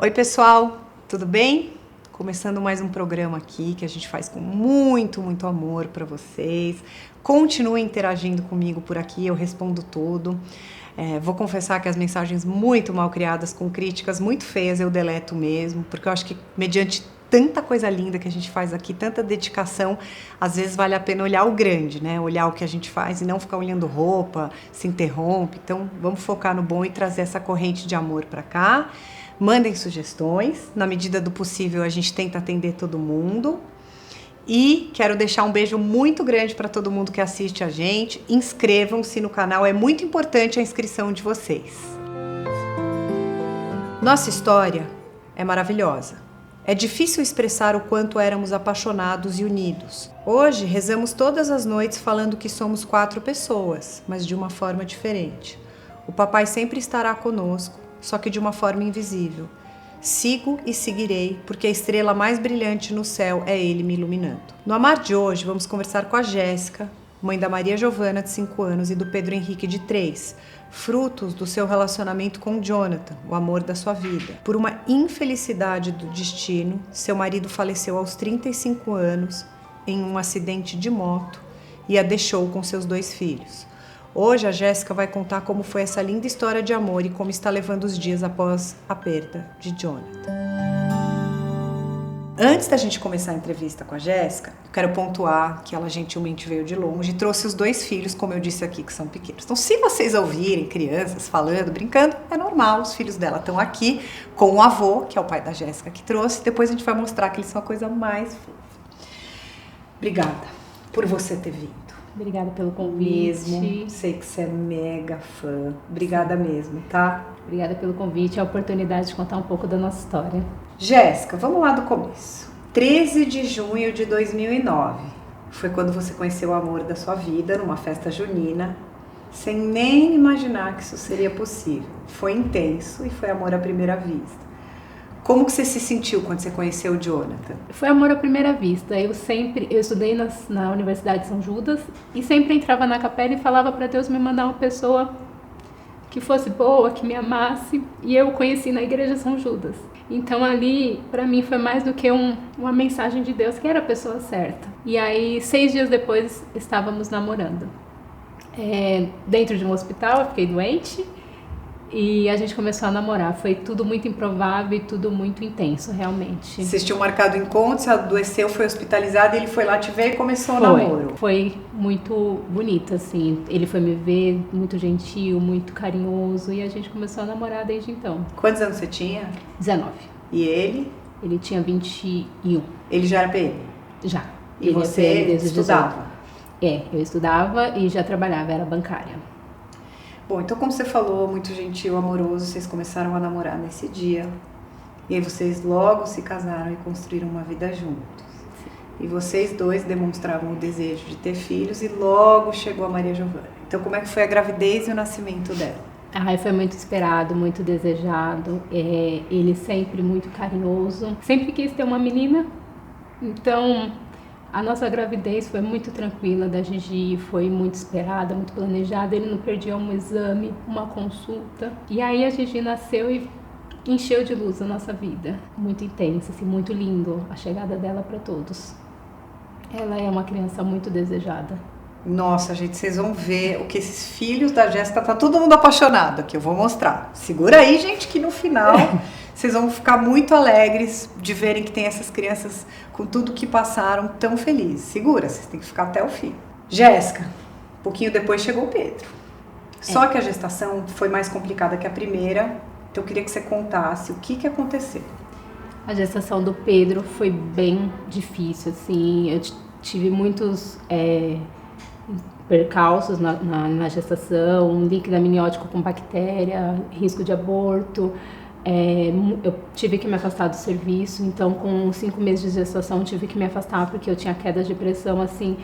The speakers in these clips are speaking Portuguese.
Oi pessoal, tudo bem? Começando mais um programa aqui que a gente faz com muito amor para vocês. Continuem interagindo comigo por aqui, eu respondo tudo. Vou confessar que as mensagens muito mal criadas, com críticas muito feias, eu deleto mesmo, porque eu acho que mediante tanta coisa linda que a gente faz aqui, tanta dedicação, às vezes vale a pena olhar o grande, né? Olhar o que a gente faz e não ficar olhando roupa, se interrompe. Então vamos focar no bom e trazer essa corrente de amor para cá. Mandem sugestões, na medida do possível a gente tenta atender todo mundo. E quero deixar um beijo muito grande para todo mundo que assiste a gente. Inscrevam-se no canal, é muito importante a inscrição de vocês. Nossa história é maravilhosa. É difícil expressar o quanto éramos apaixonados e unidos. Hoje rezamos todas as noites falando que somos 4 pessoas, mas de uma forma diferente. O papai sempre estará conosco, só que de uma forma invisível. Sigo e seguirei, porque a estrela mais brilhante no céu é ele me iluminando. No Amar de hoje, vamos conversar com a Jéssica, mãe da Maria Giovana, de 5 anos, e do Pedro Henrique, de 3, frutos do seu relacionamento com Jonathan, o amor da sua vida. Por uma infelicidade do destino, seu marido faleceu aos 35 anos em um acidente de moto e a deixou com seus 2 filhos. Hoje a Jéssica vai contar como foi essa linda história de amor e como está levando os dias após a perda de Jonathan. Antes da gente começar a entrevista com a Jéssica, eu quero pontuar que ela gentilmente veio de longe e trouxe os 2 filhos, como eu disse aqui, que são pequenos. Então, se vocês ouvirem crianças falando, brincando, é normal, os filhos dela estão aqui com o avô, que é o pai da Jéssica que trouxe. Depois a gente vai mostrar que eles são a coisa mais fofa. Obrigada por você ter vindo. Obrigada pelo convite. Mesmo, sei que você é mega fã. Obrigada mesmo, tá? Obrigada pelo convite e a oportunidade de contar um pouco da nossa história. Jéssica, vamos lá do começo. 13 de junho de 2009 foi quando você conheceu o amor da sua vida numa festa junina, sem nem imaginar que isso seria possível. Foi intenso e foi amor à primeira vista. Como que você se sentiu quando você conheceu o Jonathan? Foi amor à primeira vista. Eu estudei na Universidade de São Judas e sempre entrava na capela e falava para Deus me mandar uma pessoa que fosse boa, que me amasse. E eu o conheci na Igreja São Judas. Então ali, para mim, foi mais do que uma mensagem de Deus, que era a pessoa certa. E aí, 6 dias depois, estávamos namorando. Dentro de um hospital, eu fiquei doente. E a gente começou a namorar. Foi tudo muito improvável e tudo muito intenso, realmente. Vocês tinham marcado o encontro, você adoeceu, foi hospitalizado, ele foi lá te ver e começou o namoro. Foi muito bonito, assim. Ele foi me ver, muito gentil, muito carinhoso. E a gente começou a namorar desde então. Quantos anos você tinha? 19. E ele? Ele tinha 21. Ele já era PM? Já. E você estudava? Eu estudava e já trabalhava, era bancária. Bom, então como você falou, muito gentil, amoroso, vocês começaram a namorar nesse dia. E aí vocês logo se casaram e construíram uma vida juntos. Sim. E vocês 2 demonstravam o desejo de ter filhos e logo chegou a Maria Giovana. Então como é que foi a gravidez e o nascimento dela? Foi muito esperado, muito desejado. Ele sempre muito carinhoso. Sempre quis ter uma menina. Então a nossa gravidez foi muito tranquila da Gigi, foi muito esperada, muito planejada. Ele não perdia um exame, uma consulta. E aí a Gigi nasceu e encheu de luz a nossa vida. Muito intensa, assim, muito lindo a chegada dela para todos. Ela é uma criança muito desejada. Nossa, gente, vocês vão ver o que esses filhos da Jéssica, tá todo mundo apaixonado aqui, eu vou mostrar. Segura aí, gente, que no final vocês vão ficar muito alegres de verem que tem essas crianças com tudo que passaram tão felizes. Segura, vocês têm que ficar até o fim. Jéssica, um pouquinho depois chegou o Pedro. Só que a gestação foi mais complicada que a primeira, então eu queria que você contasse o que aconteceu. A gestação do Pedro foi bem difícil, assim, eu tive muitos percalços na gestação, um líquido amniótico com bactéria, risco de aborto. Eu tive que me afastar do serviço, então com 5 meses de gestação tive que me afastar porque eu tinha quedas de pressão, assim,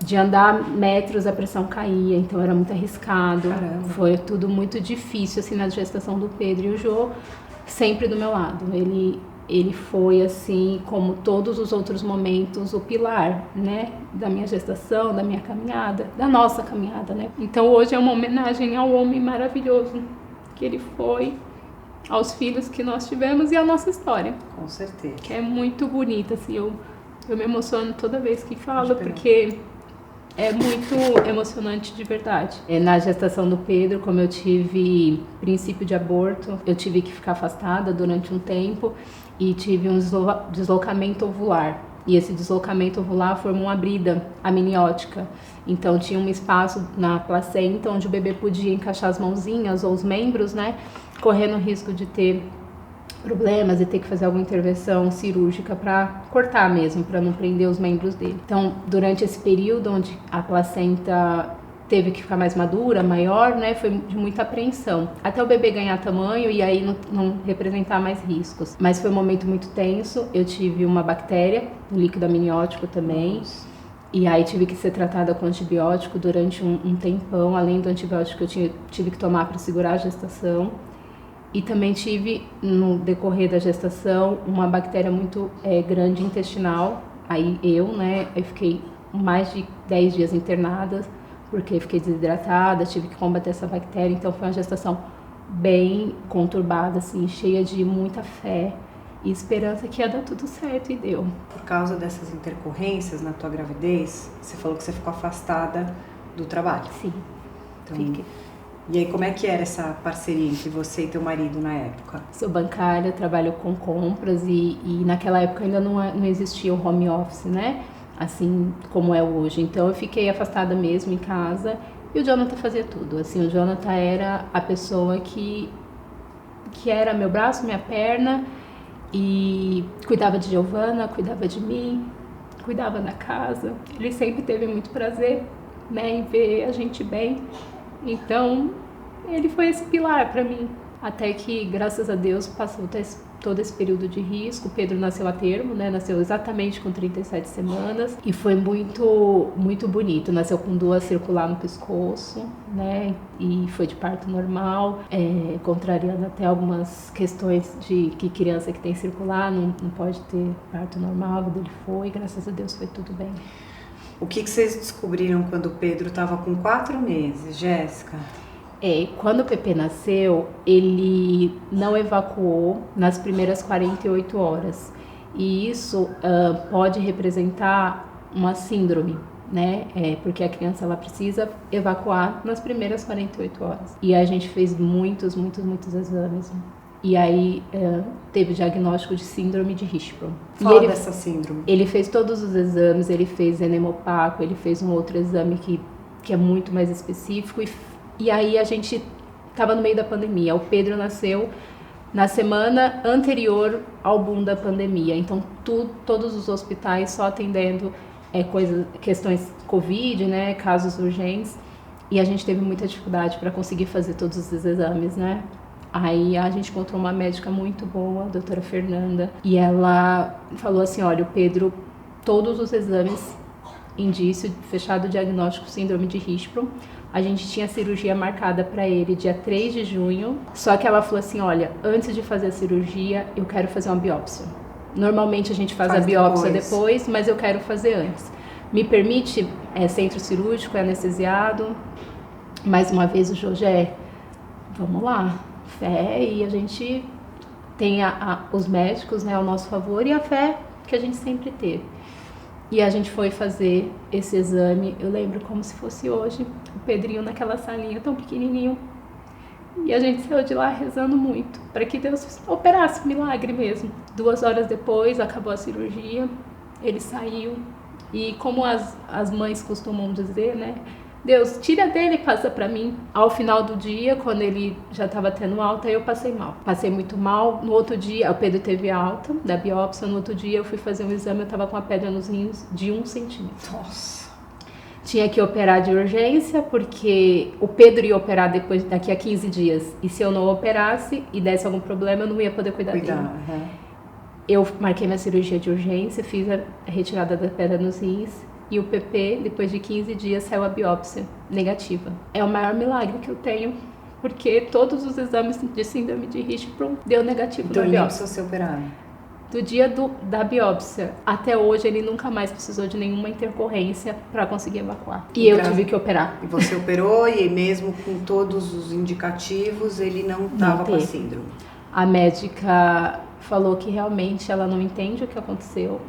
de andar metros a pressão caía, então era muito arriscado. Caramba. Foi tudo muito difícil, assim, na gestação do Pedro. E o Jô sempre do meu lado, ele foi, assim, como todos os outros momentos, o pilar, né, da minha gestação, da minha caminhada, da nossa caminhada, né. Então hoje é uma homenagem ao homem maravilhoso que ele foi aos filhos que nós tivemos e à nossa história. Com certeza. Que é muito bonita, assim, eu me emociono toda vez que falo, porque é muito emocionante de verdade. Na gestação do Pedro, como eu tive princípio de aborto, eu tive que ficar afastada durante um tempo e tive um deslocamento ovular. E esse deslocamento ovular formou uma brida amniótica. Então tinha um espaço na placenta onde o bebê podia encaixar as mãozinhas ou os membros, né? Correndo o risco de ter problemas e ter que fazer alguma intervenção cirúrgica para cortar mesmo, para não prender os membros dele. Então, durante esse período onde a placenta teve que ficar mais madura, maior, né, foi de muita apreensão. Até o bebê ganhar tamanho e aí não representar mais riscos. Mas foi um momento muito tenso. Eu tive uma bactéria, um líquido amniótico também. E aí tive que ser tratada com antibiótico durante um tempão, além do antibiótico que eu tive que tomar para segurar a gestação. E também tive, no decorrer da gestação, uma bactéria muito grande intestinal. Aí eu fiquei mais de 10 dias internada, porque fiquei desidratada, tive que combater essa bactéria. Então foi uma gestação bem conturbada, assim, cheia de muita fé e esperança que ia dar tudo certo, e deu. Por causa dessas intercorrências na tua gravidez, você falou que você ficou afastada do trabalho. Sim, então, fiquei. E aí, como é que era essa parceria entre você e teu marido na época? Sou bancária, trabalho com compras e naquela época ainda não existia o home office, né? Assim como é hoje. Então eu fiquei afastada mesmo em casa e o Jonathan fazia tudo. Assim, o Jonathan era a pessoa que era meu braço, minha perna, e cuidava de Giovana, cuidava de mim, cuidava da casa. Ele sempre teve muito prazer, né, em ver a gente bem. Então, ele foi esse pilar para mim. Até que, graças a Deus, passou todo esse período de risco. O Pedro nasceu a termo, né? Nasceu exatamente com 37 semanas. E foi muito, muito bonito. Nasceu com duas circular no pescoço, né? E foi de parto normal, contrariando até algumas questões de que criança que tem circular não pode ter parto normal. O dele foi, graças a Deus foi tudo bem. O que vocês descobriram quando o Pedro estava com 4 meses, Jéssica? Quando o Pepe nasceu, ele não evacuou nas primeiras 48 horas. E isso pode representar uma síndrome, né? Porque a criança ela precisa evacuar nas primeiras 48 horas. E a gente fez muitos exames. E aí teve o diagnóstico de síndrome de Hirschsprung. Fala dessa síndrome. Ele fez todos os exames, ele fez enema opaco, ele fez um outro exame que é muito mais específico. E aí a gente estava no meio da pandemia. O Pedro nasceu na semana anterior ao boom da pandemia. Então todos os hospitais só atendendo questões Covid, né, casos urgentes. E a gente teve muita dificuldade para conseguir fazer todos esses exames, né? Aí a gente encontrou uma médica muito boa, a doutora Fernanda, e ela falou assim, olha, o Pedro, todos os exames, indício, fechado o diagnóstico síndrome de Hirschsprung, a gente tinha cirurgia marcada para ele dia 3 de junho, só que ela falou assim, olha, antes de fazer a cirurgia, eu quero fazer uma biópsia. Normalmente a gente faz a biópsia depois, mas eu quero fazer antes. Me permite, centro cirúrgico, anestesiado, mais uma vez o José, vamos lá. Fé, e a gente tem os médicos, né, ao nosso favor, e a fé que a gente sempre teve. E a gente foi fazer esse exame, eu lembro como se fosse hoje, o Pedrinho naquela salinha tão pequenininho, e a gente saiu de lá rezando muito, para que Deus operasse milagre mesmo. 2 horas depois, acabou a cirurgia, ele saiu, e como as mães costumam dizer, né, Deus, tira dele e passa pra mim. Ao final do dia, quando ele já estava tendo alta, eu passei mal. Passei muito mal. No outro dia, o Pedro teve alta da biópsia. No outro dia, eu fui fazer um exame, eu estava com uma pedra nos rins de 1 centímetro. Nossa! Tinha Tinha que operar de urgência, porque o Pedro ia operar daqui a 15 dias. E se eu não operasse e desse algum problema, eu não ia poder cuidar dele. Uhum. Eu marquei minha cirurgia de urgência, fiz a retirada da pedra nos rins. E o PP, depois de 15 dias, saiu a biópsia negativa. É o maior milagre que eu tenho, porque todos os exames de síndrome de Hirschsprung deu negativo na biópsia. Então ele precisou ser operado? Do dia da biópsia até hoje, ele nunca mais precisou de nenhuma intercorrência para conseguir evacuar. E eu tive que operar. E você operou, e mesmo com todos os indicativos, ele não estava com a síndrome? A médica falou que realmente ela não entende o que aconteceu,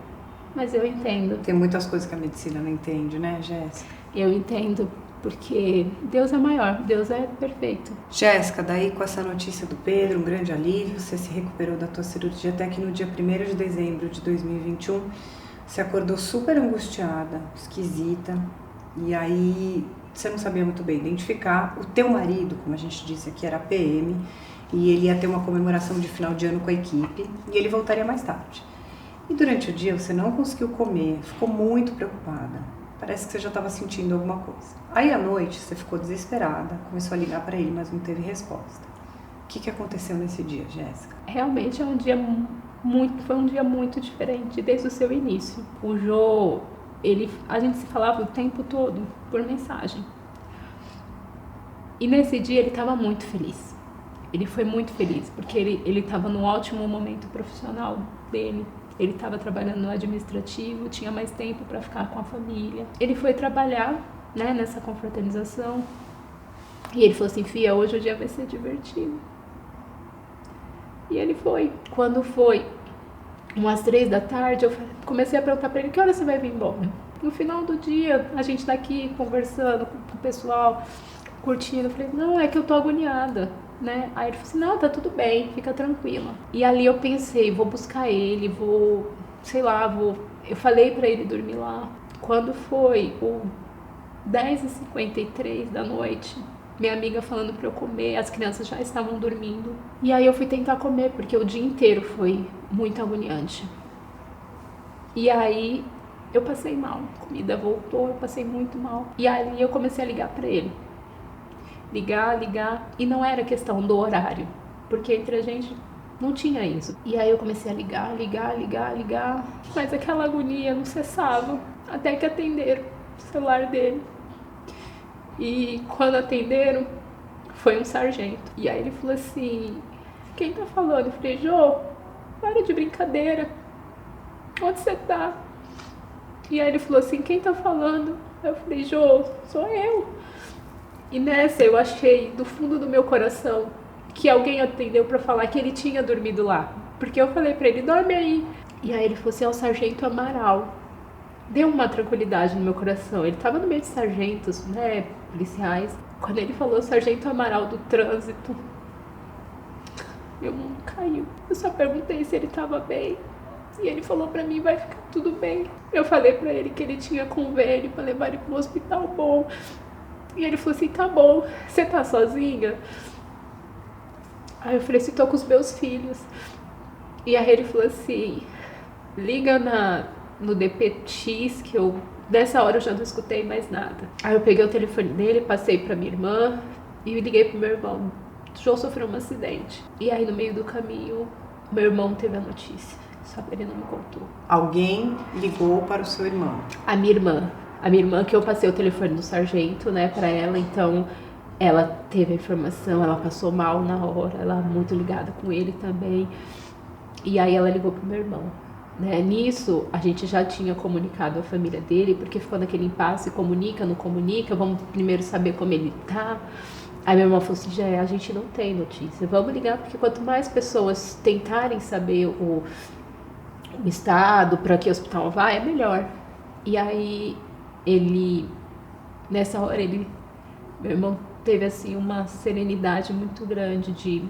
mas eu entendo. Tem muitas coisas que a medicina não entende, né, Jéssica? Eu entendo, porque Deus é maior, Deus é perfeito. Jéssica, daí com essa notícia do Pedro, um grande alívio, você se recuperou da tua cirurgia até que no dia 1º de dezembro de 2021, você acordou super angustiada, esquisita, e aí você não sabia muito bem identificar. O teu marido, como a gente disse aqui, era PM, e ele ia ter uma comemoração de final de ano com a equipe, e ele voltaria mais tarde. E durante o dia você não conseguiu comer, ficou muito preocupada. Parece que você já estava sentindo alguma coisa. Aí à noite você ficou desesperada, começou a ligar para ele, mas não teve resposta. O que aconteceu nesse dia, Jéssica? Realmente foi um dia muito diferente desde o seu início. O Jô, a gente se falava o tempo todo por mensagem. E nesse dia ele estava muito feliz. Ele foi muito feliz, porque ele estava num ótimo momento profissional dele. Ele estava trabalhando no administrativo, tinha mais tempo para ficar com a família. Ele foi trabalhar, né, nessa confraternização. E ele falou assim: Fia, hoje o dia vai ser divertido. E ele foi. Quando foi umas 3 da tarde, eu comecei a perguntar para ele: que hora você vai vir embora? No final do dia, a gente tá aqui conversando com o pessoal, curtindo. Eu falei: não, é que eu tô agoniada, né? Aí ele falou assim: não, tá tudo bem, fica tranquila. E ali eu pensei: vou buscar ele, eu falei pra ele dormir lá. Quando foi o 10h53 da noite, minha amiga falando pra eu comer, as crianças já estavam dormindo. E aí eu fui tentar comer, porque o dia inteiro foi muito agoniante. E aí eu passei mal, a comida voltou, eu passei muito mal. E aí eu comecei a ligar pra ele. Ligar, e não era questão do horário, porque entre a gente não tinha isso. E aí eu comecei a ligar, mas aquela agonia não cessava, até que atenderam o celular dele. E quando atenderam, foi um sargento. E aí ele falou assim: quem tá falando? Eu falei: Jô, para de brincadeira, onde você tá? E aí ele falou assim: quem tá falando? Eu falei: Jô, sou eu. E nessa eu achei do fundo do meu coração que alguém atendeu pra falar que ele tinha dormido lá. Porque eu falei pra ele: dorme aí. E aí ele falou assim: é o Sargento Amaral. Deu uma tranquilidade no meu coração. Ele tava no meio de sargentos, né, policiais. Quando ele falou Sargento Amaral do trânsito, meu mundo caiu. Eu só perguntei se ele tava bem. E ele falou pra mim: vai ficar tudo bem. Eu falei pra ele que ele tinha convênio pra levar ele pro hospital bom. E ele falou assim: tá bom, você tá sozinha? Aí eu falei assim: tô com os meus filhos. E aí ele falou assim: liga no DPX, que dessa hora eu já não escutei mais nada. Aí eu peguei o telefone dele, passei pra minha irmã e liguei pro meu irmão. O João sofreu um acidente. E aí no meio do caminho, meu irmão teve a notícia, só que ele não me contou. Alguém ligou para o seu irmão? A minha irmã, que eu passei o telefone do sargento, né, pra ela, então ela teve a informação, ela passou mal na hora, ela muito ligada com ele também. E aí ela ligou pro meu irmão. Né? Nisso, a gente já tinha comunicado a família dele, porque ficou naquele impasse: comunica, não comunica, vamos primeiro saber como ele tá. Aí meu irmão falou assim: já a gente não tem notícia, vamos ligar, porque quanto mais pessoas tentarem saber o estado, para que hospital vai, é melhor. E aí nessa hora meu irmão teve assim uma serenidade muito grande de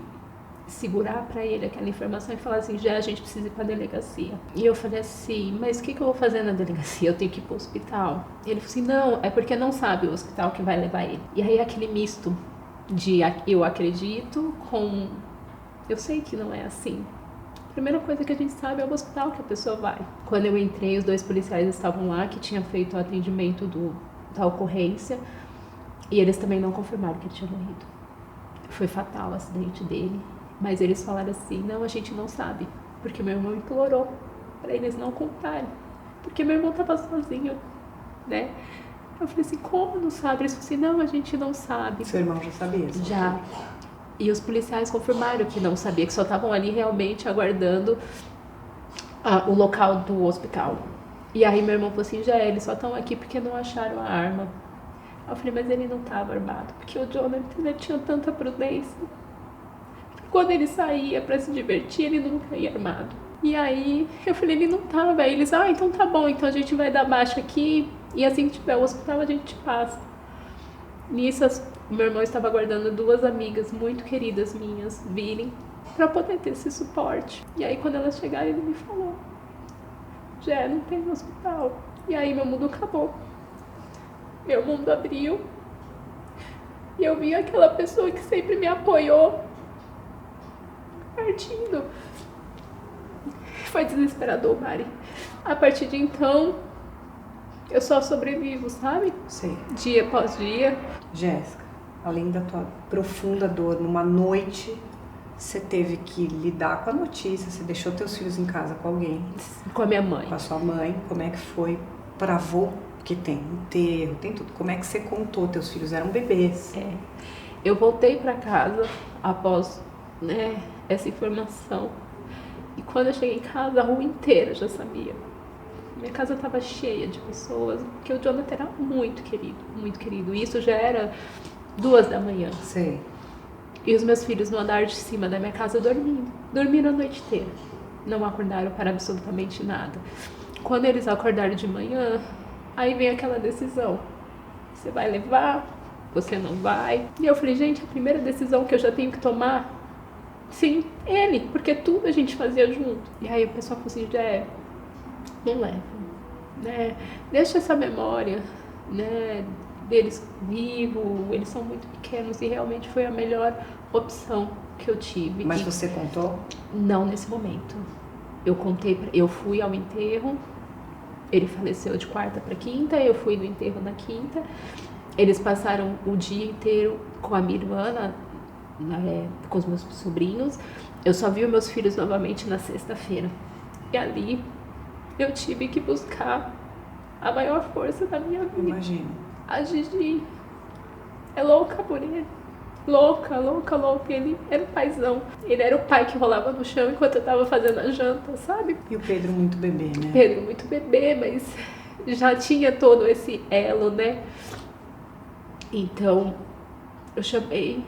segurar pra ele aquela informação e falar assim: já a gente precisa ir pra delegacia. E eu falei assim: mas o que eu vou fazer na delegacia? Eu tenho que ir pro hospital. Ele falou assim: não, é porque não sabe o hospital que vai levar ele. E aí aquele misto de eu acredito com eu sei que não é assim. A primeira coisa que a gente sabe é o hospital que a pessoa vai. Quando eu entrei, os 2 policiais estavam lá, que tinham feito o atendimento da ocorrência, e eles também não confirmaram que ele tinha morrido. Foi fatal o acidente dele. Mas eles falaram assim: não, a gente não sabe, porque meu irmão implorou para eles não contarem, porque meu irmão tava sozinho, né? Eu falei assim: como não sabe? Eles falaram assim: não, a gente não sabe. Seu irmão já sabia? Já. E os policiais confirmaram que não sabia, que só estavam ali realmente aguardando o local do hospital. E aí meu irmão falou assim: já eles só estão aqui porque não acharam a arma. Eu falei: mas ele não estava armado, porque o Jonathan tinha tanta prudência. Quando ele saía pra se divertir, ele nunca ia armado. E aí eu falei, ele não tava. Aí eles, então tá bom, então a gente vai dar baixa aqui e assim que tiver o hospital a gente passa. Nisso, meu irmão estava aguardando 2 amigas muito queridas minhas virem pra poder ter esse suporte. E aí quando elas chegaram, ele me falou, Jé, não tem hospital. E aí meu mundo acabou. Meu mundo abriu. E eu vi aquela pessoa que sempre me apoiou partindo. Foi desesperador, Mari. A partir de então, eu só sobrevivo, sabe? Sim. Dia após dia. Jéssica, além da tua profunda dor, numa noite você teve que lidar com a notícia, você deixou teus filhos em casa com alguém? Com a minha mãe. Com a sua mãe, como é que foi para avô? Porque tem enterro, tem tudo. Como é que você contou? Teus filhos eram bebês. Eu voltei para casa após, essa informação. E quando eu cheguei em casa, a rua inteira já sabia. Minha casa estava cheia de pessoas, porque o Jonathan era muito querido, muito querido. E isso já era 2 da manhã. Sei. E os meus filhos no andar de cima da minha casa dormindo. Dormiram a noite inteira. Não acordaram para absolutamente nada. Quando eles acordaram de manhã, aí vem aquela decisão. Você vai levar? Você não vai? E eu falei, gente, a primeira decisão que eu já tenho que tomar, sim, ele. Porque tudo a gente fazia junto. E aí o pessoal falou assim, não leva. Né? Deixa essa memória, né? Deles vivos, eles são muito pequenos e realmente foi a melhor opção que eu tive. Mas você contou? Não nesse momento. Eu fui ao enterro, ele faleceu de quarta para quinta, eu fui no enterro na quinta. Eles passaram o dia inteiro com a minha irmã, com os meus sobrinhos. Eu só vi os meus filhos novamente na sexta-feira. E ali eu tive que buscar a maior força da minha vida. Imagino. A Gigi é louca por ele. Louca, louca, louca. Ele era o paizão. Ele era o pai que rolava no chão enquanto eu tava fazendo a janta, sabe? E o Pedro muito bebê, né? Pedro muito bebê, mas já tinha todo esse elo, né? Então, eu chamei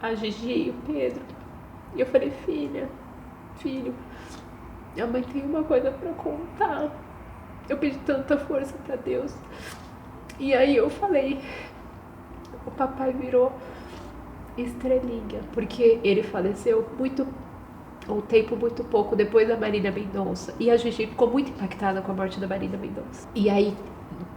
a Gigi e o Pedro. E eu falei, filho, minha mãe tem uma coisa pra contar. Eu pedi tanta força pra Deus. E aí eu falei, o papai virou estrelinha, porque ele faleceu um tempo muito pouco depois da Marília Mendonça. E a Gigi ficou muito impactada com a morte da Marília Mendonça. E aí,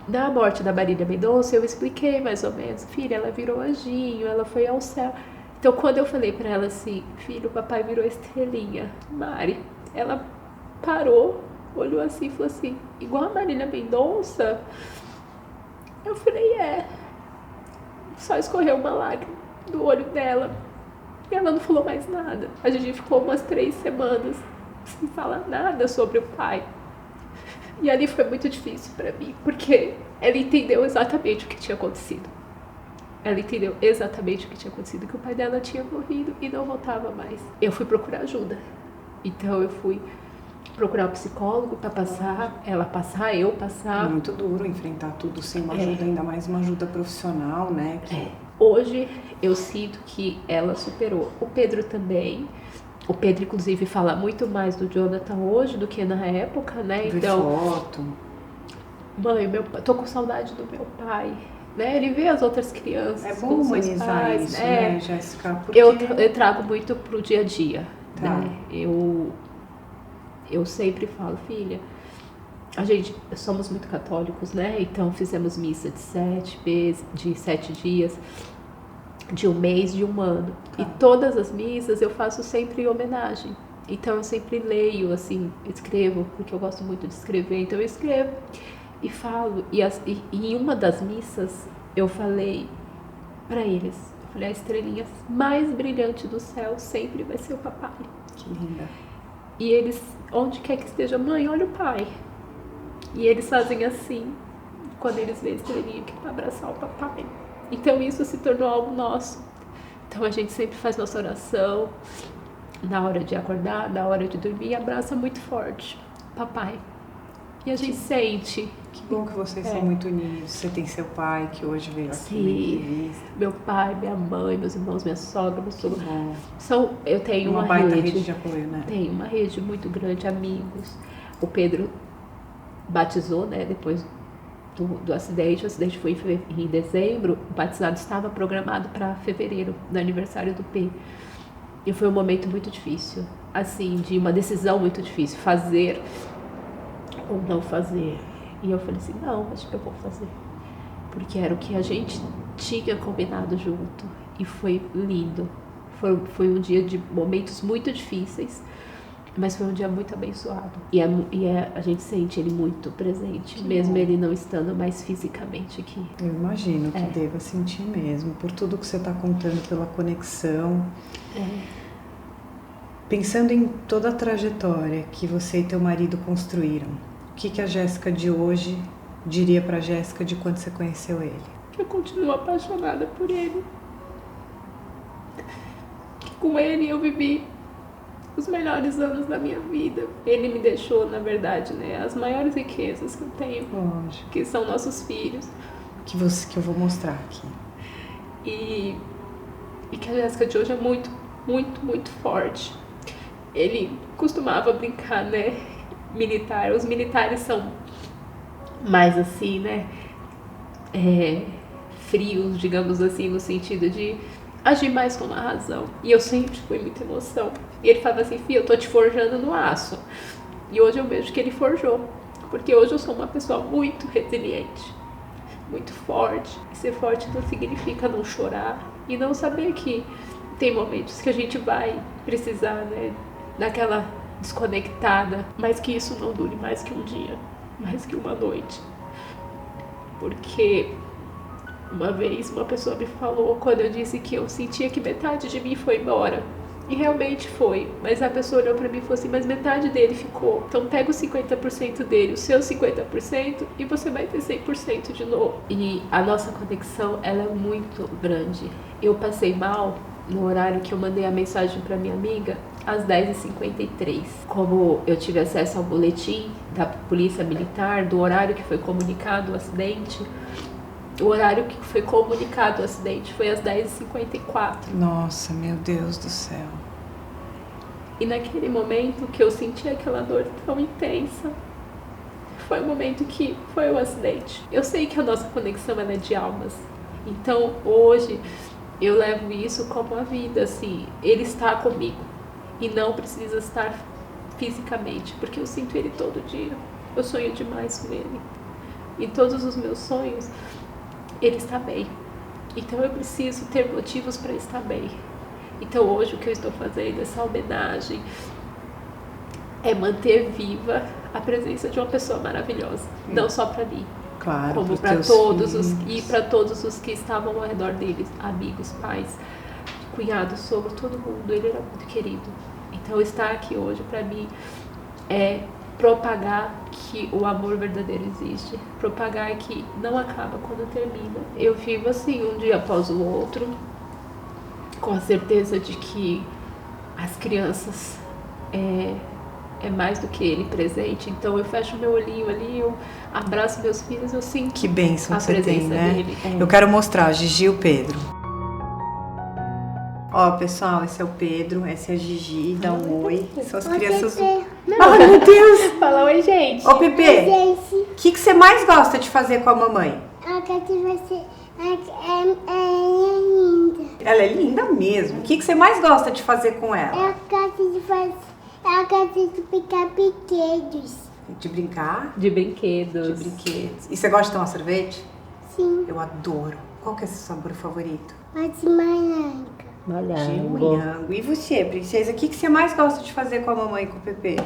na morte da Marília Mendonça, eu expliquei mais ou menos, filha, ela virou anjinho, ela foi ao céu. Então, quando eu falei pra ela assim, filho, o papai virou estrelinha, Mari, ela parou, olhou assim e falou assim, igual a Marília Mendonça? Eu falei, só escorreu uma lágrima do olho dela. E ela não falou mais nada. A gente ficou umas 3 semanas sem falar nada sobre o pai. E ali foi muito difícil pra mim, porque ela entendeu exatamente o que tinha acontecido. Ela entendeu exatamente o que tinha acontecido, que o pai dela tinha morrido e não voltava mais. Eu fui procurar ajuda. Então eu fui procurar um psicólogo para passar, ela passar, eu passar. Muito duro enfrentar tudo sem uma ajuda, ainda mais uma ajuda profissional, né? Hoje eu sinto que ela superou. O Pedro também. O Pedro, inclusive, fala muito mais do Jonathan hoje do que na época, né? Então, foto. Mãe, tô com saudade do meu pai. Né? Ele vê as outras crianças. É bom humanizar isso, né, Jéssica? Porque eu trago muito pro dia a dia. Tá. Né? Eu sempre falo, filha, somos muito católicos, né? Então fizemos missa de 7 dias, de 1 mês, de 1 ano. Tá. E todas as missas eu faço sempre em homenagem. Então eu sempre leio, assim, escrevo, porque eu gosto muito de escrever, então eu escrevo e falo. E em uma das missas eu falei para eles, eu falei, a estrelinha mais brilhante do céu sempre vai ser o papai. Que linda. E eles, onde quer que esteja, mãe, olha o pai. E eles fazem assim, quando eles veem a estrelinha, que é para abraçar o papai. Então isso se tornou algo nosso. Então a gente sempre faz nossa oração, na hora de acordar, na hora de dormir, e abraça muito forte papai. E a gente sente Que bom que vocês são muito unidos. Você tem seu pai, que hoje veio aqui na entrevista. Meu pai, minha mãe, meus irmãos, minha sogra, meu sogro. Eu tenho uma baita rede de apoio, né? Tenho uma rede muito grande, amigos. O Pedro batizou, né, depois do acidente. O acidente foi em dezembro. O batizado estava programado para fevereiro, no aniversário do P. E foi um momento muito difícil, assim, de uma decisão muito difícil, fazer ou não fazer. E eu falei assim, não, acho que eu vou fazer. Porque era o que a gente tinha combinado junto. E foi lindo. Foi um dia de momentos muito difíceis, mas foi um dia muito abençoado. E a gente sente ele muito presente, que mesmo ele não estando mais fisicamente aqui. Eu imagino que deva sentir mesmo, por tudo que você está contando, pela conexão. Pensando em toda a trajetória que você e teu marido construíram, o que a Jéssica de hoje diria pra Jéssica de quando você conheceu ele? Que eu continuo apaixonada por ele. Que com ele eu vivi os melhores anos da minha vida. Ele me deixou, na verdade, né, as maiores riquezas que eu tenho. Lógico. Que são nossos filhos. Que eu vou mostrar aqui. E que a Jéssica de hoje é muito, muito, muito forte. Ele costumava brincar, né, militar. Os militares são mais assim, né, frios, digamos assim, no sentido de agir mais com a razão. E eu sempre fui muita emoção. E ele falava assim, filha, eu tô te forjando no aço. E hoje eu vejo que ele forjou. Porque hoje eu sou uma pessoa muito resiliente, muito forte. E ser forte não significa não chorar e não saber que tem momentos que a gente vai precisar, né, daquela desconectada, mas que isso não dure mais que um dia, mais que uma noite. Porque uma vez uma pessoa me falou, quando eu disse que eu sentia que metade de mim foi embora, e realmente foi, mas a pessoa olhou pra mim e falou assim, mas metade dele ficou, então pega os 50% dele, os seus 50%, e você vai ter 100% de novo. E a nossa conexão, ela é muito grande. Eu passei mal no horário que eu mandei a mensagem pra minha amiga, às 10h53. Como eu tive acesso ao boletim da polícia militar, do horário que foi comunicado o acidente, o horário que foi comunicado o acidente foi às 10h54. Nossa, meu Deus do céu. E naquele momento que eu senti aquela dor tão intensa, foi o momento que foi o acidente. Eu sei que a nossa conexão ela é de almas. Então hoje eu levo isso como a vida, assim, ele está comigo. E não precisa estar fisicamente, porque eu sinto ele todo dia. Eu sonho demais com ele. Em todos os meus sonhos, ele está bem. Então eu preciso ter motivos para estar bem. Então hoje o que eu estou fazendo, essa homenagem, é manter viva a presença de uma pessoa maravilhosa. Não só para mim, claro, como para todos e para todos os que estavam ao redor deles, amigos, pais, cunhados, sogro, todo mundo. Ele era muito querido. Então estar aqui hoje para mim é propagar que o amor verdadeiro existe, propagar que não acaba quando termina. Eu vivo assim, um dia após o outro, com a certeza de que as crianças é mais do que ele presente. Então eu fecho meu olhinho ali, eu abraço meus filhos, eu sinto que bênção a você presença tem, né? dele. Eu quero mostrar a Gigi e o Pedro. Ó, pessoal, esse é o Pedro, essa é a Gigi, dá um oi. São as crianças... Ai, meu Deus! Fala oi, gente! Ô, Pepe, o que você mais gosta de fazer com a mamãe? A Cati vai ser... é linda. Ela é linda mesmo. O que você mais gosta de fazer com ela? A Cati de picar brinquedos. De brincar? De brinquedos. De brinquedos. E você gosta de tomar sorvete? Sim. Eu adoro. Qual que é o seu sabor favorito? Mas de malanga. De morango. E você, princesa, o que você mais gosta de fazer com a mamãe e com o Pepe?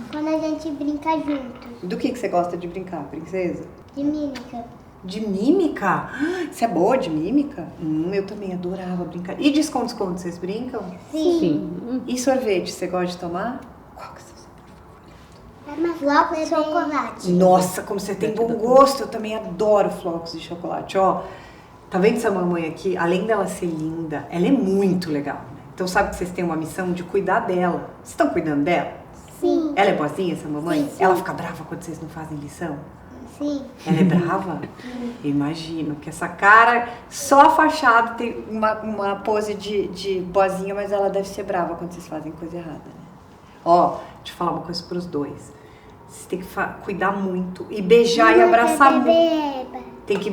Quando a gente brinca juntos. Do que você gosta de brincar, princesa? De mímica. De mímica? Você é boa de mímica? Eu também adorava brincar. E de esconde-esconde, vocês brincam? Sim. E sorvete, você gosta de tomar? Qual que é o seu sabor favorito? Flocos de chocolate. Nossa, como você tem bom gosto. Eu também adoro flocos de chocolate. Ó, tá vendo essa mamãe aqui? Além dela ser linda, ela é muito legal, né? Então sabe que vocês têm uma missão de cuidar dela. Vocês estão cuidando dela? Sim. Ela é boazinha, essa mamãe? Sim. Ela fica brava quando vocês não fazem lição? Sim. Ela é brava? Eu imagino que essa cara, só a fachada tem uma pose de boazinha, mas ela deve ser brava quando vocês fazem coisa errada, né? Ó, deixa eu falar uma coisa pros dois. Vocês têm que cuidar muito e beijar e abraçar muito. Tem que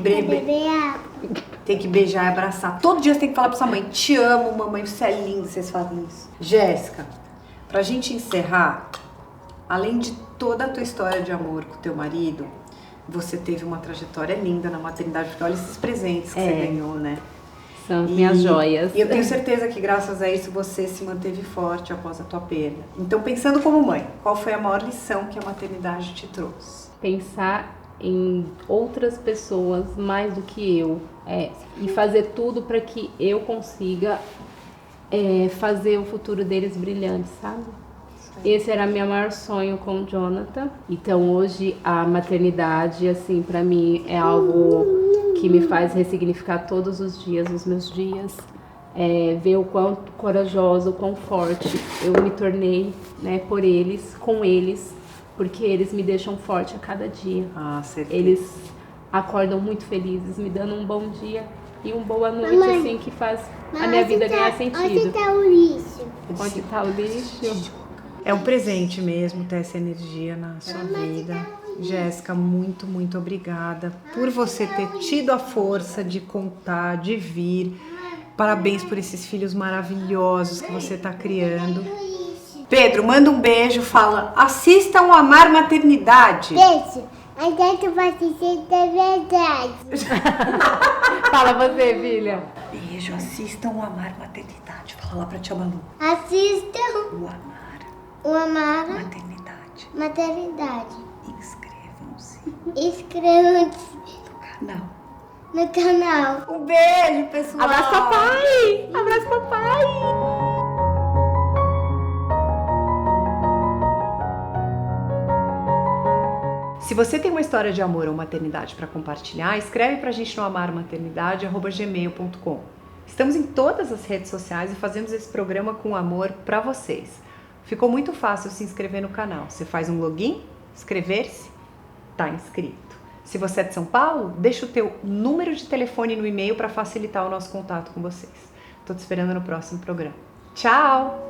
tem que beijar e abraçar. Todo dia você tem que falar pra sua mãe, te amo, mamãe, você é linda, vocês fazem isso. Jéssica, pra gente encerrar, além de toda a tua história de amor com o teu marido, você teve uma trajetória linda na maternidade, porque olha esses presentes que você ganhou, né? São as minhas joias. E eu tenho certeza que graças a isso você se manteve forte após a tua perda. Então, pensando como mãe, qual foi a maior lição que a maternidade te trouxe? Pensar em outras pessoas mais do que eu. E fazer tudo para que eu consiga fazer o futuro deles brilhante, sabe? Esse era meu maior sonho com o Jonathan. Então hoje a maternidade, assim, pra mim é algo que me faz ressignificar todos os dias, os meus dias. Ver o quão corajosa, o quão forte eu me tornei, né, por eles, com eles, porque eles me deixam forte a cada dia. Ah, certeza. Eles acordam muito felizes, me dando um bom dia e uma boa noite, Mamãe, assim, que faz a minha vida ganhar sentido. Onde tá o lixo? Onde tá o lixo? É um presente mesmo ter essa energia na sua vida. Jéssica, muito, muito obrigada por você ter tido a força de contar, de vir. Parabéns por esses filhos maravilhosos que você está criando. Pedro, manda um beijo, fala, assistam Amar Maternidade. Beijo. A gente vai assistir da verdade. Fala você, filha. Beijo, assistam Amar Maternidade. Fala lá pra tia Malu. Assistam O Amar o Amar Maternidade. Maternidade. Inscrevam-se Inscrevam-se no canal. no canal. Um beijo, pessoal. Abraço, papai! Abraço, papai! Se você tem uma história de amor ou maternidade para compartilhar, escreve pra gente no amarmaternidade@gmail.com. Estamos em todas as redes sociais e fazemos esse programa com amor para vocês. Ficou muito fácil se inscrever no canal. Você faz um login, inscrever-se, tá inscrito. Se você é de São Paulo, deixa o teu número de telefone no e-mail para facilitar o nosso contato com vocês. Tô te esperando no próximo programa. Tchau!